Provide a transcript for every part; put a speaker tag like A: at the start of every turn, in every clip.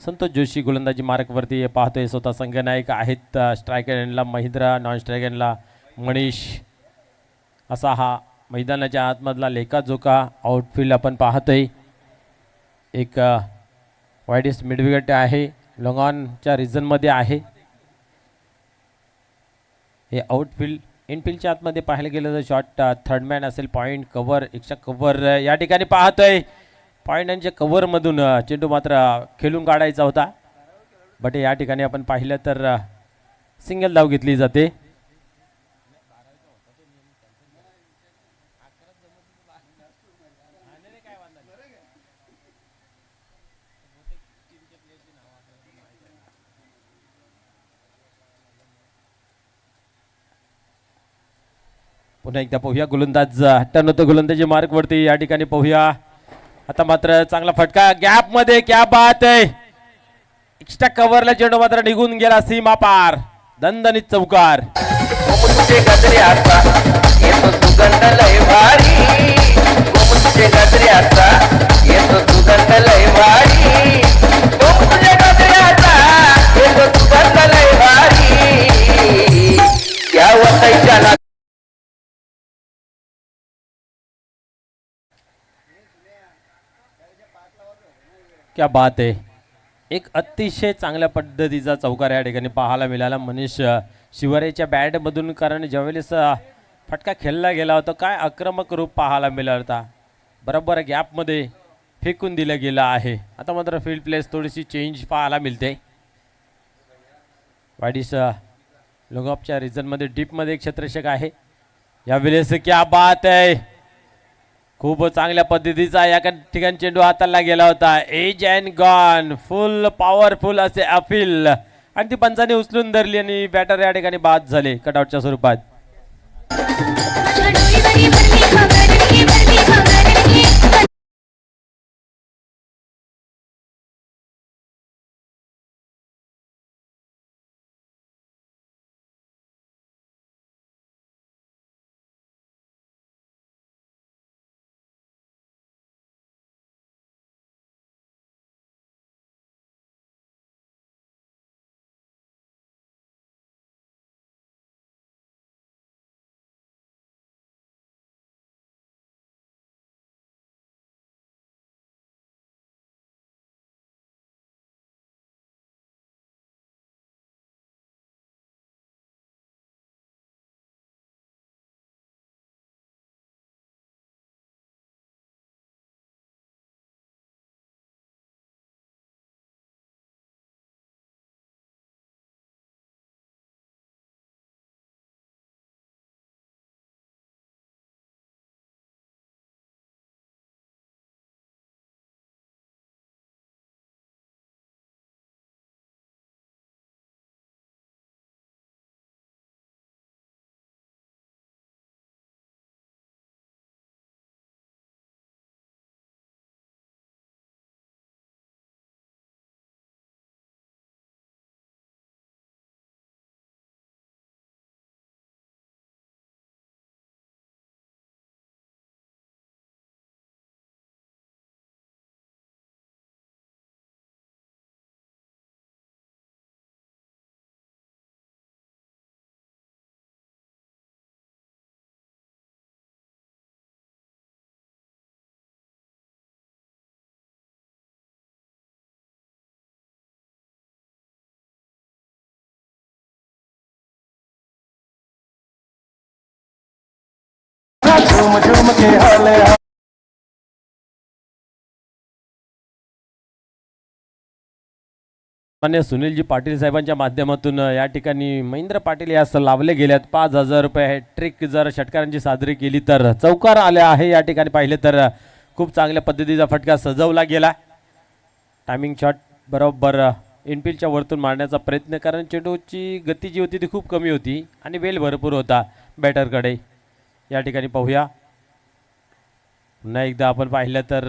A: संतोष जोशी गोलंदाजी मार्कवरती पाहतोय. स्वतः संघनायक आहेत. स्ट्रायकर एंडला महिंद्रा, नॉन स्ट्रायकर एंडला मनीष. असा हा मैदानाच्या आतमधला लेखाजोखा आउटफील्ड आपण पाहतोय. एक वाईडिस्ट मिडविकेट आहे, लॉंग ऑनच्या रिजनमध्ये आहे. हे आउटफील्ड. इनफिल्डच्या आतमध्ये पाहायला गेलं तर शॉट थर्ड मॅन असेल. पॉईंट कव्हर, एक्स्ट्रा कव्हर या ठिकाणी पाहतोय. पॉईंटांच्या कव्हरमधून चेंडू मात्र खेळून काढायचा होता, बट या ठिकाणी आपण पाहिलं तर सिंगल धाव घेतली जाते. पुन्हा एकदा पाहूया. गोलंदाज टर्न होतं गोलंदाजी मार्क वरती. या ठिकाणी पाहूया. आता मात्र चांगला फटका गॅप मध्ये. क्या बात आहे. एक्स्ट्रा कव्हरला चेंडू मात्र निघून गेला सीमा पार. दणदणीत चौकार. क्या बात आहे. एक अतिशय चांगल्या पद्धतीचा चौकार या ठिकाणी पाहायला मिळाला मनीष शिवरेच्या बॅटमधून. कारण ज्यावेळेस फटका खेळला गेला होता, काय आक्रमक रूप पाहायला मिळाला होता. बरोबर गॅपमध्ये फेकून दिलं गेलं आहे. आता मात्र फील्ड प्लेस थोडीशी चेंज पाहायला मिळते. वाईडिस लोंगऑफच्या रिजनमध्ये डीपमध्ये एक क्षेत्ररक्षक आहे यावेळेस. क्या बात आहे. खूप चांगल्या पद्धतीचा या ठिकाणी चेंडू हाताला गेला होता. Edge and gone. Full powerful असे अपील आणि ती पंचाने उचलून धरली आणि बॅटर या ठिकाणी बाद झाले कटआउटच्या स्वरूपात. मान्य सुनीलजी पाटील साहेबांच्या माध्यमातून या ठिकाणी महेंद्र पाटील यास लावले गेल्यात 5,000 रुपये हॅट्रिक जर षटकारांची साजरी केली तर. चौकार आले आहे या ठिकाणी पाहिले तर. खूप चांगल्या पद्धतीचा फटका सजवला गेला. टायमिंग शॉट बरोबर इनफिल्डच्या वरतून मारण्याचा प्रयत्न, कारण चेंडूची गती जी होती ती खूप कमी होती आणि वेल भरपूर होता बॅटरकडे. या ठिकाणी पाहूया पुन्हा एकदा आपण पाहिलं तर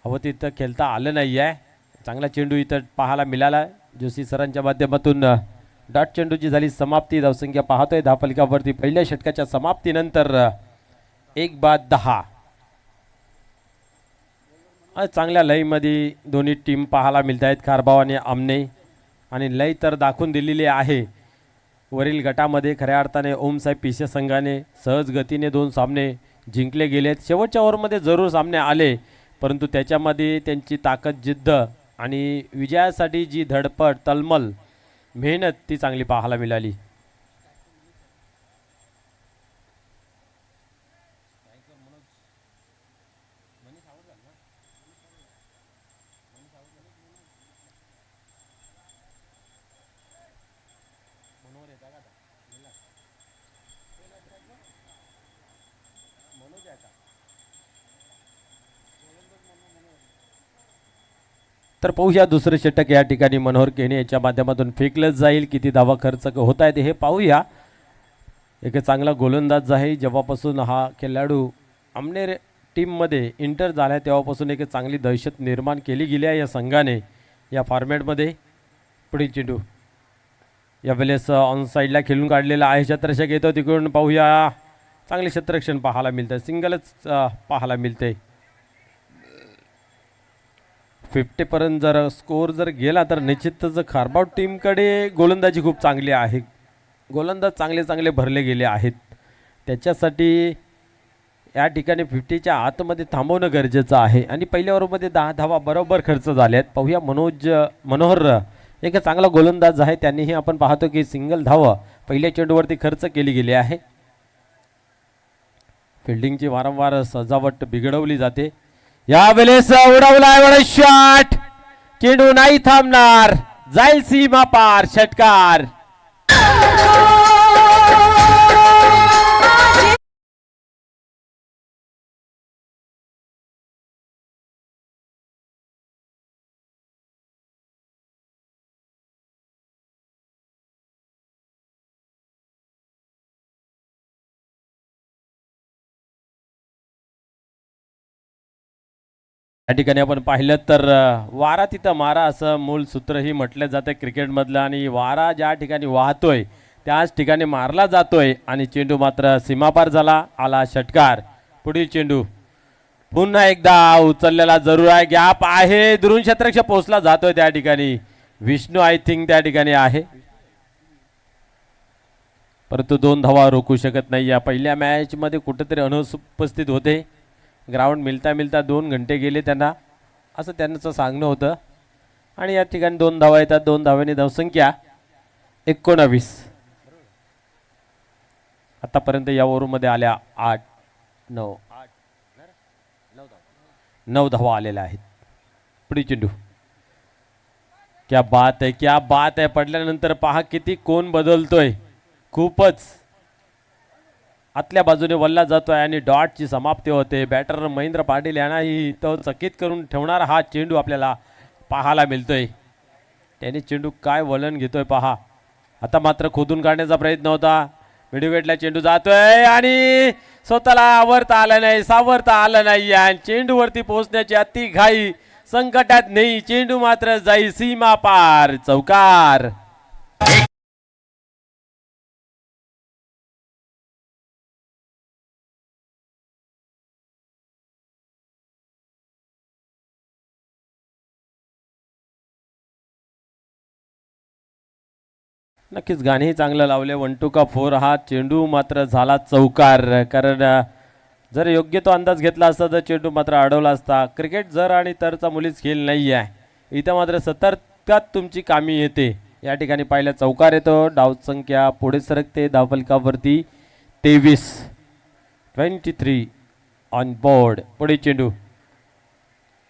A: हवं तिथं खेळता आलं नाही आहे. चांगला चेंडू इथं पाहायला मिळाला. जोशी सरांच्या माध्यमातून डॉट चेंडूची झाली समाप्ती. धावसंख्या पाहतोय धावफलकावरती पहिल्या षटकाच्या समाप्तीनंतर 1 बाद 10. चांगल्या लयमध्ये दोन्ही टीम पाहायला मिळत आहेत, खारबाव आणि आमने. आणि लय तर दाखवून दिलेली आहे. वरील गटामध्ये खऱ्या अर्थाने ओमसाहेब पिसे संघाने सहज गतीने 2 सामने जिंकले गेलेत. शेवटच्या ओव्हरमध्ये जरूर सामने आले, परंतु त्याच्यामध्ये त्यांची ताकद, जिद्द आणि विजयासाठी जी धडपड, तळमळ, मेहनत ती चांगली पाहायला मिळाली. तर पाहूया दुसरे षटक या ठिकाणी मनोहर केने याच्या माध्यमातून फेकलं जाईल. किती धावा खर्च होत आहे हे पाहूया. एक चांगला गोलंदाज आहे. जेव्हापासून हा खेळाडू आमनेर टीममध्ये इंटर झाला तेव्हापासून एक चांगली दहशत निर्माण केली गेली आहे या संघाने या फॉर्मॅटमध्ये. पुढील चेंडू यावेळेस ऑन साईडला खेळून काढलेला आहे. क्षेत्ररक्षक येतो तिकडून, पाहूया चांगले क्षेत्ररक्षण पाहायला मिळतं, सिंगलच पाहायला मिळते. 50 पर्यंत जर स्कोर जर गेला तर निश्चितच खारबाव टीमकडे गोलंदाजी खूप चांगली आहे. गोलंदाज चांगले चांगले भरले गेले आहेत. त्याच्यासाठी या ठिकाणी 50च्या आतमध्ये थांबवणं गरजेचं आहे. आणि पहिल्या ओव्हरमध्ये 10 धावा बरोबर खर्च झाल्यात. पाहूया मनोहर एक चांगला गोलंदाज आहे. त्यांनीही आपण पाहतो की सिंगल धावा पहिल्या चेंडूवरती खर्च केली गेली आहे. फिल्डिंगची वारंवार सजावट बिघडवली जाते. यावेळेस उडवलाय शॉट, चेंडू नाही थांबणार, जाईल सीमा पार, षटकार. या ठिकाणी आपण पाहिलं तर वारा तिथं मारा असं मूळ सूत्रही म्हटलं जातं क्रिकेटमधलं. आणि वारा ज्या ठिकाणी वाहतोय त्याच ठिकाणी मारला जातोय. आणि चेंडू मात्र सीमापार झाला, आला षटकार. पुढील चेंडू पुन्हा एकदा उचललेला जरूर आहे, गॅप आहे, दुरून क्षेत्ररक्षक पोहोचला जातोय त्या ठिकाणी. विष्णू आय थिंक त्या ठिकाणी आहे, परंतु 2 धावा रोखू शकत नाही. या पहिल्या मॅचमध्ये कुठेतरी अनुपस्थित होते. ग्राउंड मिळता 2 घंटे गेले त्यांना, असं त्यांचं सांगणं होतं. आणि या ठिकाणी 2 धावा येतात. 2 धाव्यांनी धावसंख्या 19. आतापर्यंत या ओव्हरमध्ये आल्या 9 धावा आलेल्या आहेत. पुढील चेंडू, क्या बात आहे, क्या बात आहे. पडल्यानंतर पहा किती कोण बदलतोय, खूपच आतल्या बाजूने वल्ला जातोय आणि डॉटची समाप्ती होते. बॅटर महेंद्र पाटील यांनाही तो चकित करून ठेवणारा हा चेंडू आपल्याला पाहायला मिळतोय. त्याने चेंडू काय वलन घेतोय पहा. आता मात्र खोदून काढण्याचा प्रयत्न होता. मिडविकेटला चेंडू जातोय आणि स्वतःला आवरता आलं नाही, सावरता आलं नाही. आणि चेंडूवरती पोहोचण्याची अति घाई, संकटात नाही, चेंडू मात्र जाई सीमा पार, चौकार. नक्कीच गाणेही चांगलं लावले. 1 2 का 4 हा चेंडू मात्र झाला चौकार. कारण जर योग्य तो अंदाज घेतला असता तर चेंडू मात्र अडवला असता. क्रिकेट जर आणि तरचा मुलीच खेळ नाही आहे, इथं मात्र सतर्कात तुमची कामी येते. या ठिकाणी पाहिलं चौकार येतो. धावसंख्या पुढे सरकते धावफलकावरती 23 ऑन बोर्ड. पुढे चेंडू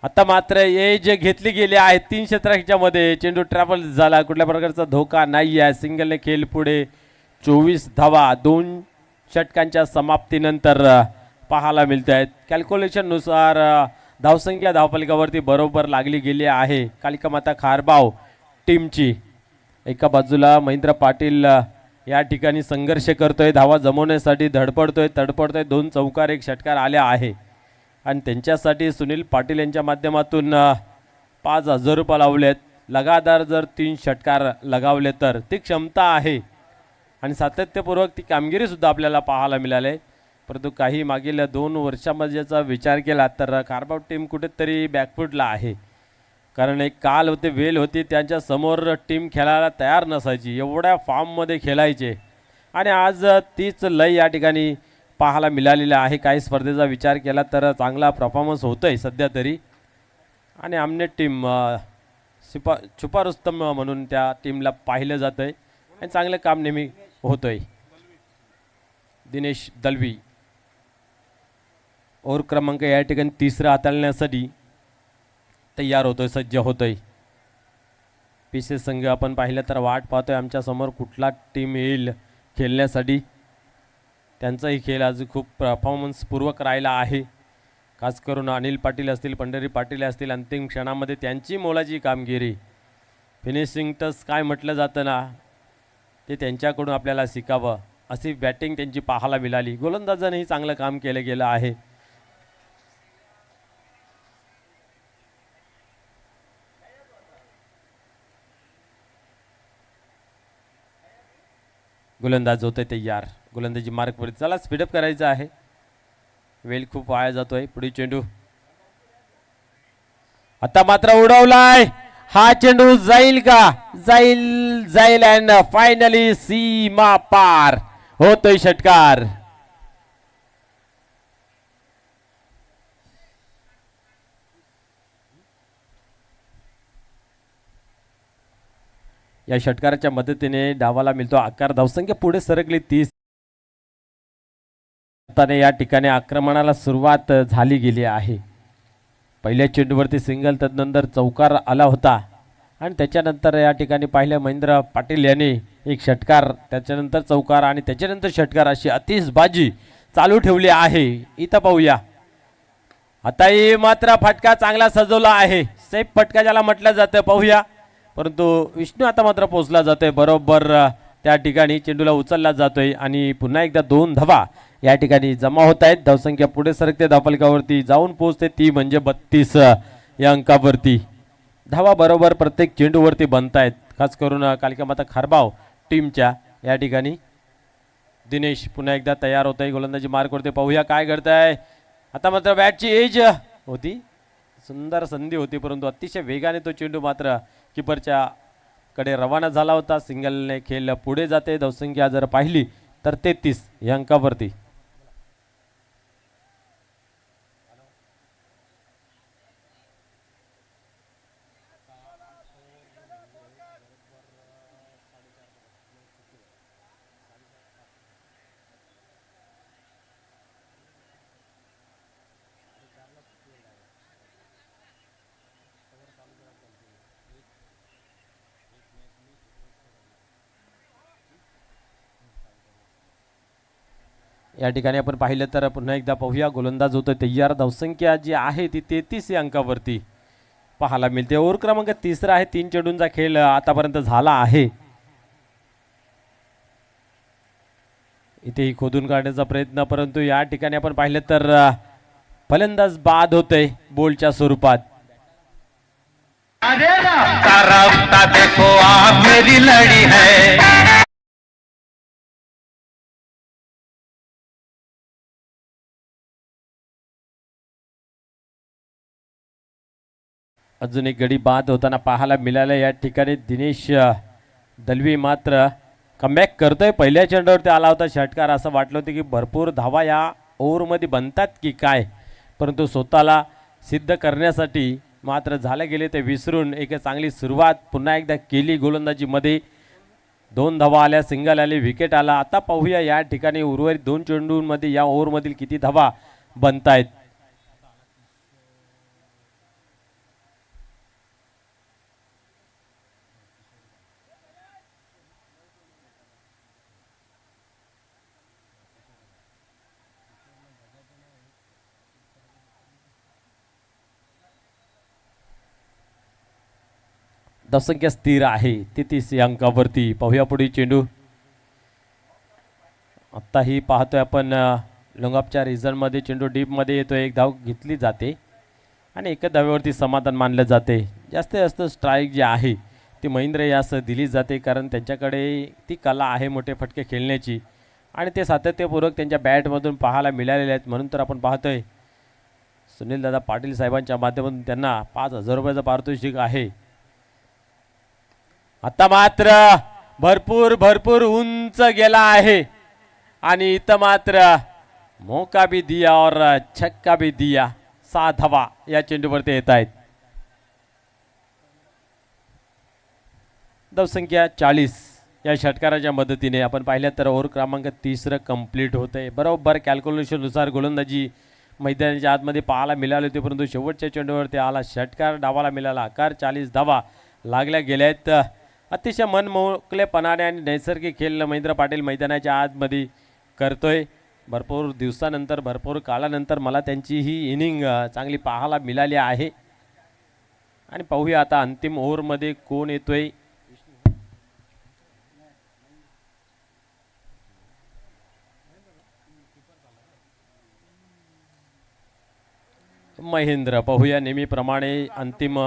A: आता मात्र एज घेतली गेली आहे 3 क्षेत्राच्या मध्ये. चेंडू ट्रॅव्हल झाला, कुठल्या प्रकारचा धोका नाही आहे. सिंगलने खेळ पुढे. 24 धावा 2 षटकांच्या समाप्तीनंतर पाहायला मिळत आहेत. कॅल्क्युलेशननुसार धावसंख्या धावफलकावरती बरोबर लागली गेली आहे कालिका माता खारबाव टीमची. एका बाजूला महेंद्र पाटील या ठिकाणी संघर्ष करतोय, धावा जमवण्यासाठी धडपडतोय. 2 चौकार 1 षटकार आल्या आहे. आणि त्यांच्यासाठी सुनील पाटील यांच्या माध्यमातून 5,000 रुपये लावलेत. लगातार जर 3 षटकार लगावले तर ती क्षमता आहे आणि सातत्यपूर्वक ती कामगिरी सुद्धा आपल्याला पाहायला मिळाली. परंतु काही मागील 2 वर्षामध्येचा विचार केला तर कारभार टीम कुठेतरी बॅकफुटला आहे. कारण एक काल होते, वेल होती, त्यांच्या समोर टीम खेळायला तयार नसायची, एवढ्या फॉर्ममध्ये खेळायचे. आणि आज तीच लय या ठिकाणी पाहायला मिळालेला आहे. काही स्पर्धेचा विचार केला तर चांगला परफॉर्मन्स होतोय सध्या तरी. आणि आमने टीम छुपा रुस्तम म्हणून त्या टीमला पाहिलं जातं आहे आणि चांगलं काम नेहमी होतंय. दिनेश दलवी ओव्हर क्रमांक या ठिकाणी तिसरा हाताळण्यासाठी तयार होतोय, सज्ज होतोय. पीसे संघ आपण पाहिलं तर वाट पाहतोय आमच्या समोर कुठला टीम येईल खेळण्यासाठी. त्यांचाही खेळ आज खूप परफॉर्मन्सपूर्वक राहिला आहे. खास करून अनिल पाटील असतील, पंढरी पाटील असतील, अंतिम क्षणामध्ये त्यांची मोलाची कामगिरी, फिनिशिंग टच काय म्हटलं जातं ना, ते त्यांच्याकडून आपल्याला शिकावं. अशी बॅटिंग त्यांची पाहायला मिळाली. गोलंदाजानेही चांगलं काम केलं गेलं आहे. गोलंदाज होते तयार. गोलंदाजी मार्कवर चला, स्पीडअप करायचं आहे, वेळ खूप वाया जातोय. पुढे चेंडू आता मात्र उडवलाय. हा चेंडू जाईल का? जाईल जाईल अँड फायनली सीमा पार होतोय षटकार. या षटकाराच्या मदतीने डावाला मिळतो आकार. धावसंख्या पुढे सरकली 30. या ठिकाणी आक्रमणाला सुरुवात झाली गेली आहे. पहिल्या चेंडूवरती सिंगल, तदनंतर चौकार आला होता आणि त्याच्यानंतर या ठिकाणी पाहिलं महेंद्र पाटील यांनी एक षटकार, त्याच्यानंतर चौकार आणि त्याच्यानंतर षटकार, अशी अतिशबाजी चालू ठेवली आहे. इथं पाहूया, आताही मात्र फटका चांगला सजवला आहे. सेफ फटका ज्याला म्हटलं जातं, पाहूया. परंतु विष्णू आता मात्र पोहोचला जातोय बरोबर त्या ठिकाणी. चेंडूला उचलला जातोय आणि पुन्हा एकदा 2 धावा या ठिकाणी जमा होत आहेत. धावसंख्या पुढे सरकते, धावफलकावरती जाऊन पोहोचते, ती म्हणजे 32 या अंकावरती. धावा बरोबर प्रत्येक चेंडूवरती बनतायत. खास करून कालिका माता खारबाव टीमच्या या ठिकाणी. दिनेश पुन्हा एकदा तयार होत आहे, गोलंदाजी मार्कवरती. पाहूया काय करताय. आता मात्र बॅटची एज होती, सुंदर संधी होती, परंतु अतिशय वेगाने तो चेंडू मात्र किपरच्या कडे रवाना झाला होता. सिंगलने खेळ पुढे जाते. धावसंख्या जर पाहिली तर 33 या अंकावरती. या ठिकाणी आपण पाहिलं तर पुन्हा एकदा पाहूया, गोलंदाज होतो तयार. धावसंख्या जी आहे ती 33 या अंकावरती पाहायला मिळते. ओव्हर क्रमांक तिसरा आहे. 3 चेंडूंचा खेळ आतापर्यंत झाला आहे. इथेही खोदून काढण्याचा प्रयत्न, परंतु या ठिकाणी आपण पाहिलं तर फलंदाज बाद होते बोलच्या स्वरूपात. देखो आप मेरी लड़ी है. अजून एक गडी बाद होताना पाहायला मिळालं. या ठिकाणी दिनेश दलवी मात्र कमबॅक करतोय. पहिल्या चेंडूवरती आला होता षटकार, असं वाटलं होतं की भरपूर धावा या ओव्हरमध्ये बनतात की काय, परंतु स्वतःला सिद्ध करण्यासाठी मात्र झाले गेले ते विसरून एक चांगली सुरुवात पुन्हा एकदा केली गोलंदाजीमध्ये. 2 धावा आल्या, सिंगल आली, विकेट आला. आता पाहूया या ठिकाणी उर्वरित 2 चेंडूंमध्ये या ओव्हरमधील किती धावा बनतायत. धावसंख्या स्थिर आहे 33 या अंकावरती. पाहूया पुढे चेंडू. आत्ताही पाहतोय आपण लॉंगऑफच्या रिझनमध्ये चेंडू डीपमध्ये येतो. एक धाव घेतली जाते आणि एका धाव्यावरती समाधान मानलं जाते. जास्तीत जास्त स्ट्राईक जी आहे ती महेंद्र यास दिली जाते, कारण त्यांच्याकडे ती कला आहे मोठे फटके खेळण्याची. आणि ते सातत्यपूर्वक त्यांच्या बॅटमधून पाहायला मिळालेले आहेत. म्हणून तर आपण पाहतोय सुनील दादा पाटील साहेबांच्या माध्यमातून त्यांना 5,000 रुपयाचं पारितोषिक आहे. आता मात्र भरपूर भरपूर उंच गेला आहे आणि इथं मात्र मौका भी दिया और छक्का भी दिया. 6 धावा या चेंडूवरती येत आहेत. धावसंख्या 40 या षटकाराच्या मदतीने आपण पाहिलं तर ओव्हर क्रमांक 3 कंप्लीट होते. बरोबर कॅल्क्युलेशननुसार गोलंदाजी मैदानाच्या आतमध्ये पाहायला मिळाले होते, परंतु शेवटच्या चेंडूवरती आला षटकार डावाला मिळाला. आकार 40 धावा लागल्या गेल्या आहेत. अतिशय मनमोकळेपणाने आणि नैसर्गिक खेळ महेंद्र पाटील मैदानाच्या आतमध्ये करतोय. भरपूर दिवसानंतर भरपूर काळानंतर मला त्यांची ही इनिंग चांगली पाहायला मिळाली आहे. आणि पाहूया आता अंतिम ओव्हरमध्ये कोण येतोय. महेंद्र पाहूया नेहमीप्रमाणे अंतिम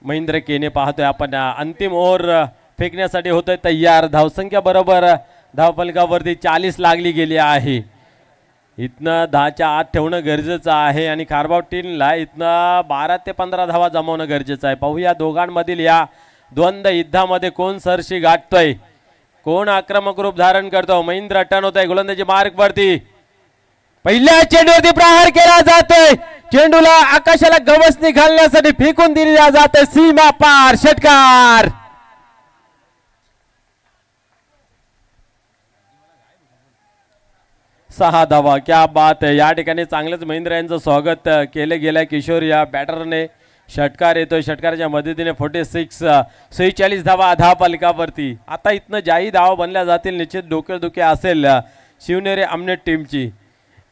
A: महेंद्र केने पाहतोय आपण. अंतिम ओव्हर फेकण्यासाठी होतोय तयार. धावसंख्या बरोबर धावफलकावरती 40 लागली गेली आहे. इथनं 10च्या आत ठेवणं गरजेचं आहे आणि खारबाव टीमला इथनं 12 ते 15 धावा जमवणं गरजेचं आहे. पाहूया दोघांमधील या द्वंद्व युद्धामध्ये कोण सरशी गाठतोय, कोण आक्रमक रूप धारण करतो. महेंद्र टर्न होत आहे गोलंदाजी मार्ग वरती. पहिल्या चेंडूवरती प्रहार केला जातोय. चेंडूला आकाशाला गवसणी घालण्यासाठी फेकून दिली जाते. सीमा पार षटकार. सहा धावा. क्या बात आहे. या ठिकाणी चांगलंच महेंद्र यांचं स्वागत केलं गेलं. किशोर या बॅटरने षटकार येतोय. षटकाराच्या मदतीने 46 धावा धावफलकावरती. आता इथनं ज्याही धावा बनल्या जातील निश्चित डोकेदुखी असेल शिवनेरी आमनेर टीमची.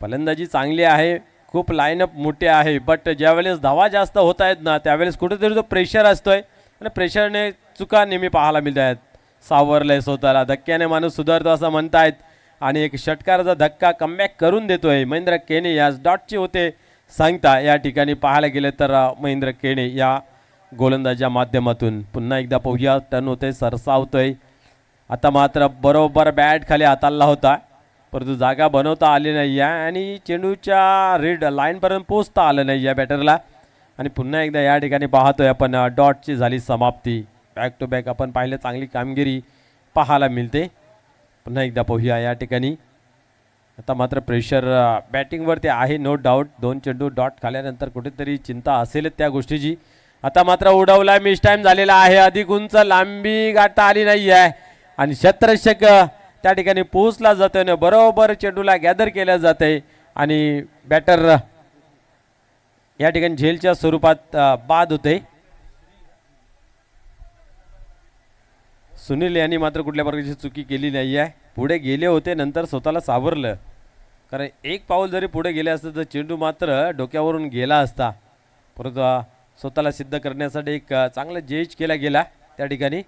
A: फलंदाजी चांगली आहे, खूप लाईनअप मोठे आहे, बट ज्यावेळेस धावा जास्त होत आहेत ना त्यावेळेस कुठेतरी जो प्रेशर असतोय आणि प्रेशरने चुका नेहमी पाहायला मिळत आहेत. सावरलंय स्वतःला. धक्क्याने माणूस सुधारतो असं म्हणतायत आणि एक षटकाराचा धक्का कमबॅक करून देतोय महेंद्र केने. या डॉटची होते सांगता या ठिकाणी पाहायला गेले तर महेंद्र केने या गोलंदाजीच्या माध्यमातून. पुन्हा एकदा पाहूया. टर्न होते, सरसावतोय. आता मात्र बरोबर बॅट खाली हाताळला होता, परंतु जागा बनवता आली नाही आहे आणि चेंडूच्या रेड लाईनपर्यंत पोचता आलं नाही या बॅटरला. आणि पुन्हा एकदा या ठिकाणी पाहतोय आपण डॉटची झाली समाप्ती. बॅक टू बॅक आपण पाहिलं चांगली कामगिरी पाहायला मिळते. पुन्हा एकदा पाहूया या ठिकाणी. आता मात्र प्रेशर बॅटिंगवरती आहे नो डाऊट. 2 चेंडू डॉट खाल्यानंतर कुठेतरी चिंता असेलच त्या गोष्टीची. आता मात्र उडवला, मिस टाईम झालेला आहे. अधिक उंच लांबी गाठता आली नाही आहे आणि शतरक्षक त्या ठिकाणी पोहोचला जातोय ना बरोबर चेंडूला गॅदर केलं जातंय आणि बॅटर या ठिकाणी झेलच्या स्वरूपात बाद होते. सुनील यांनी मात्र कुठल्या प्रकारची चुकी केली नाही आहे. पुढे गेले होते, नंतर स्वतःला सावरलं. कारण एक पाऊल जरी पुढे गेले असतं तर चेंडू मात्र डोक्यावरून गेला असता. परंतु स्वतःला सिद्ध करण्यासाठी एक चांगला जेज केला गेला त्या ठिकाणी.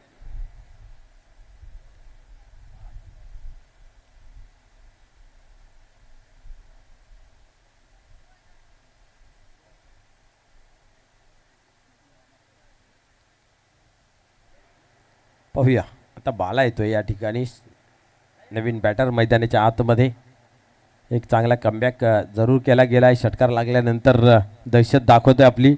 A: पाहूया आता बाला येतोय या ठिकाणी. नवीन बॅटर मैदानाच्या आतमध्ये. एक चांगला कमबॅक जरूर केला गेला आहे. षटकार लागल्यानंतर दहशत दाखवतोय आपली,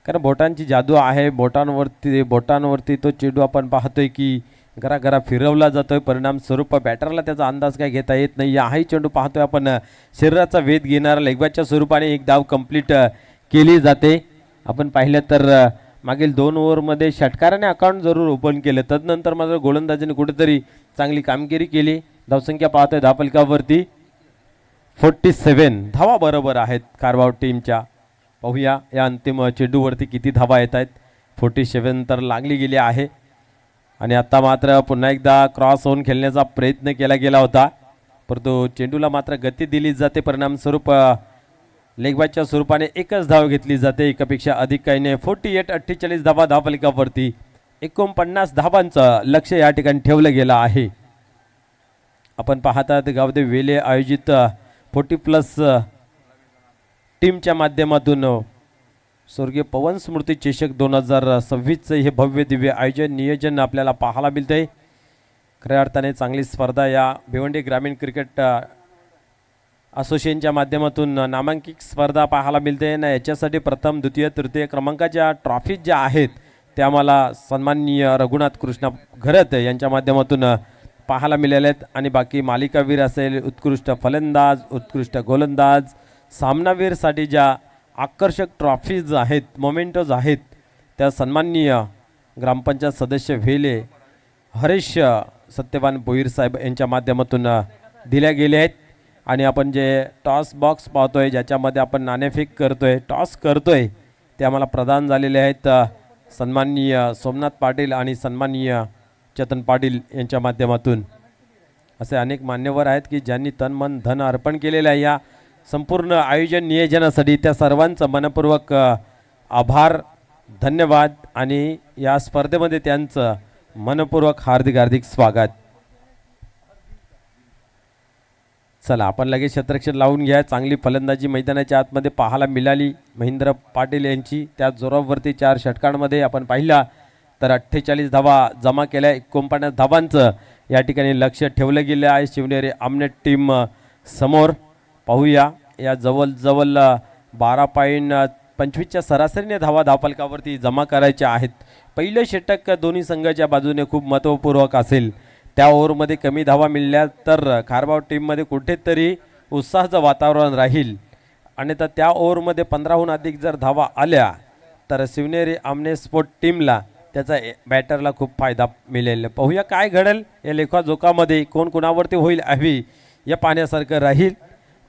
A: कारण बोटांची जादू आहे. बोटांवरती तो चेंडू आपण पाहतोय की घरा फिरवला जातोय. परिणाम स्वरूप बॅटरला त्याचा अंदाज काय घेता येत नाही. हाही चेंडू पाहतोय आपण शरीराचा वेध घेणारा लेगबॅटच्या स्वरूपाने एक धाव कंप्लीट केली जाते. आपण पाहिलं तर मागील 2 ओव्हरमध्ये षटकाराने अकाउंट जरूर ओपन केलं, तदनंतर मात्र गोलंदाजीने कुठेतरी चांगली कामगिरी केली. धावसंख्या पाहतोय धावफलकावरती 47 धावा बरोबर आहेत कारवार टीमच्या. पाहूया या अंतिम चेंडूवरती किती धावा येत आहेत. 47 तर लागली गेली आहे. आणि आता मात्र पुन्हा एकदा क्रॉस होऊन खेळण्याचा प्रयत्न केला गेला होता, परंतु चेंडूला मात्र गती दिली जाते. परिणाम स्वरूप लेगबॅटच्या स्वरूपाने एकच धाव घेतली जाते. एकापेक्षा अधिक काही नाही. 48 धावा धावफलकावरती. 49 धावांचं लक्ष या ठिकाणी ठेवलं गेलं आहे. आपण पाहतात गावदेव वेले आयोजित 40+ टीमच्या माध्यमातून स्वर्गीय पवन स्मृती चषक 2026 हे भव्य दिव्य आयोजन नियोजन आपल्याला पाहायला मिळते. खऱ्या अर्थाने चांगली स्पर्धा या भिवंडी ग्रामीण क्रिकेट असोसिएशनच्या माध्यमातून नामांकित स्पर्धा पाहायला मिळते ना. याच्यासाठी प्रथम द्वितीय तृतीय क्रमांकाच्या ट्रॉफीज ज्या आहेत त्या मला सन्माननीय रघुनाथ कृष्ण घरत यांच्या माध्यमातून पाहायला मिळाल्या आहेत. आणि बाकी मालिकावीर असेल, उत्कृष्ट फलंदाज, उत्कृष्ट गोलंदाज, सामनावीरसाठी ज्या आकर्षक ट्रॉफीज आहेत, मोमेंटोज आहेत, त्या सन्माननीय ग्रामपंचायत सदस्य वेले हरीश सत्यवान भोईर साहेब यांच्या माध्यमातून दिल्या गेल्या आहेत. आणि आपण जे टॉस बॉक्स पाहतोय ज्याच्यामध्ये आपण नाणेफेक करतोय, टॉस करतोय, ते आम्हाला प्रदान झालेले आहेत सन्माननीय सोमनाथ पाटील आणि सन्माननीय चेतन पाटील यांच्या माध्यमातून. असे अनेक मान्यवर आहेत की ज्यांनी तन मन धन अर्पण केलेलं आहे या संपूर्ण आयोजन नियोजनासाठी. त्या सर्वांचं मनपूर्वक आभार, धन्यवाद आणि या स्पर्धेमध्ये त्यांचं मनपूर्वक हार्दिक हार्दिक स्वागत. चला आपण लगेच क्षेत्ररक्षण लावून घ्या. चांगली फलंदाजी मैदानाच्या आतमध्ये पाहायला मिळाली महेंद्र पाटील यांची. त्या जोरावरती 4 षटकांमध्ये आपण पाहिला तर 48 धावा जमा केल्या. 49 धावांचं या ठिकाणी लक्ष ठेवलं गेलं आहे शिवनेरी आमनेर टीम समोर. पाहूया या जवळजवळ 12.25च्या सरासरीने धावा धावफलकावरती जमा करायच्या आहेत. पहिलं षटक दोन्ही संघाच्या बाजूने खूप महत्त्वपूर्वक असेल. त्या ओव्हरमध्ये कमी धावा मिळाल्या तर खारबाव टीममध्ये कुठेतरी उत्साहाचं वातावरण राहील आणि तर त्या ओव्हरमध्ये 15हून अधिक जर धावा आल्या तर शिवनेरी आमनेर स्पोर्ट टीमला त्याचा बॅटरला खूप फायदा मिळेल. पाहूया काय घडेल या लेखाजोखामध्ये, कोण कोणावरती होईल हवी या पाहण्यासारखं राहील.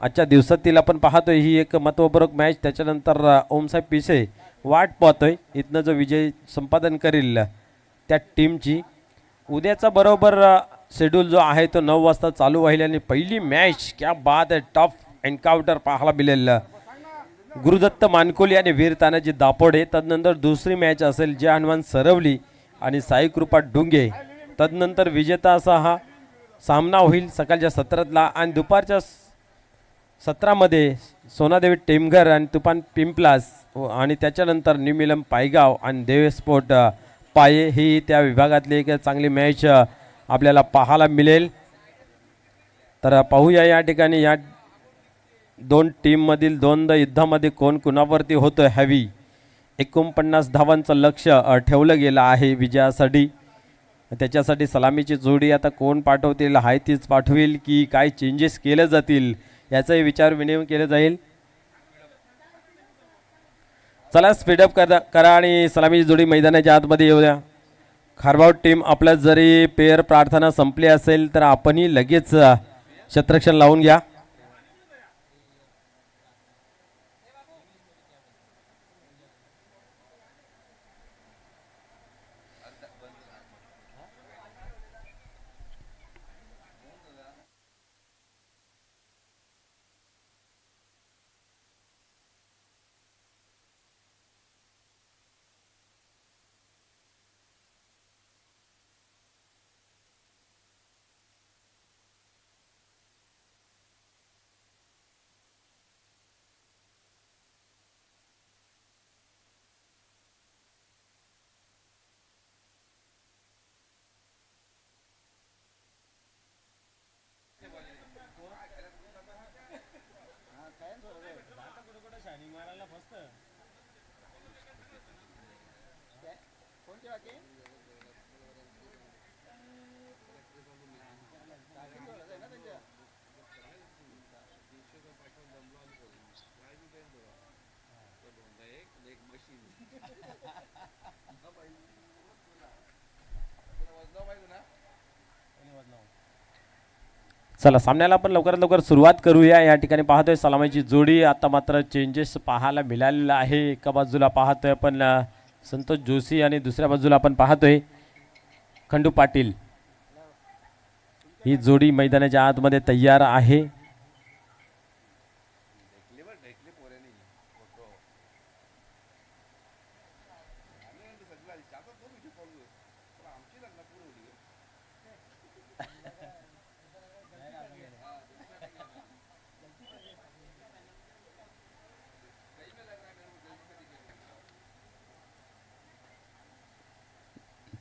A: आजच्या दिवसातील आपण पाहतोय ही एक महत्त्वपूर्ण मॅच. त्याच्यानंतर ओमसाहेब पिसे वाट पाहतोय इथनं जो विजय संपादन करेल त्या टीमची. उद्याचा बरोबर शेड्यूल जो आहे तो 9 वाजता चालू होईल आणि पहिली मॅच क्या बात आहे, टफ एन्काउंटर पाहायला मिळेल. गुरुदत्त मानकोली आणि वीर तानाजी दापोडे. तदनंतर दुसरी मॅच असेल जय हनुमान सरवली आणि साई कृपा डुंगे. तदनंतर विजेता असा हा सामना होईल सकाळच्या 17ला आणि दुपारच्या 17मध्ये सोनादेवी टेमघर आणि तुफान पिंपलास आणि त्याच्यानंतर न्यूमिलम पायगाव आणि देव स्पोर्ट पाये ही त्या विभागातली एक चांगली मॅच आपल्याला पाहायला मिळेल. तर पाहूया या ठिकाणी या दोन टीममधील द्वंद्व युद्धामध्ये कोण कुणावरती होतं हॅवी. 49 धावांचं लक्ष ठेवलं गेलं आहे विजयासाठी. त्याच्यासाठी सलामीची जोडी आता कोण पाठवतील, हाय तीच पाठवेल की काय चेंजेस केले जातील याचाही विचार विनिमय केले जाईल. चला स्पीडअप करा आणि सलामीची जोडी मैदानाच्या आतमध्ये येऊया. खारबाव टीम आपल्या जरी पेयर प्रार्थना संपली असेल तर आपणही लगेच क्षेत्ररक्षण लावून घ्या. चला सामन्याला आपण लवकरात लवकर सुरुवात करूया. या ठिकाणी पाहतोय सलामीची जोडी. आता मात्र चेंजेस पाहायला मिळालेला आहे. एका बाजूला पाहतोय आपण संतोष जोशी आणि दुसऱ्या बाजूला आपण पाहतोय खंडू पाटील. ही जोडी मैदानाच्या आतमध्ये तयार आहे.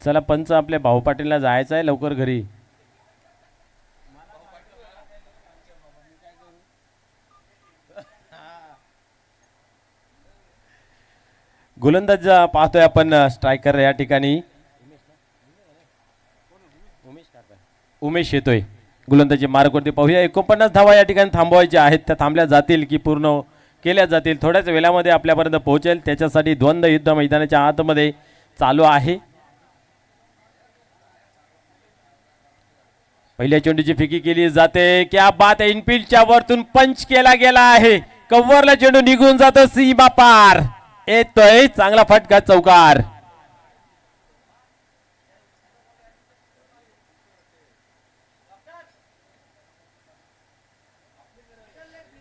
A: चला पंच आपल्या भाऊ पाटीलला जायचं आहे लवकर घरी. गोलंदाज पाहतोय आपण स्ट्रायकर या ठिकाणी उमेश येतोय गोलंदाजी मार्गवरती. पाहूया 49 धावा या ठिकाणी थांबवायच्या आहेत, त्या थांबल्या जातील की पूर्ण केल्या जातील. थोड्याच वेळामध्ये आपल्यापर्यंत पोहोचेल, त्याच्यासाठी द्वंद्व युद्ध मैदानाच्या आतमध्ये चालू आहे. पहिल्या चेंडूची फेकी केली जाते, क्या बात आहे. इनफिल्डच्या वरतून पंच केला गेला आहे, कव्हरला चेंडू निघून जातो सीमा पार, येतोय चांगला फटका, चौकार.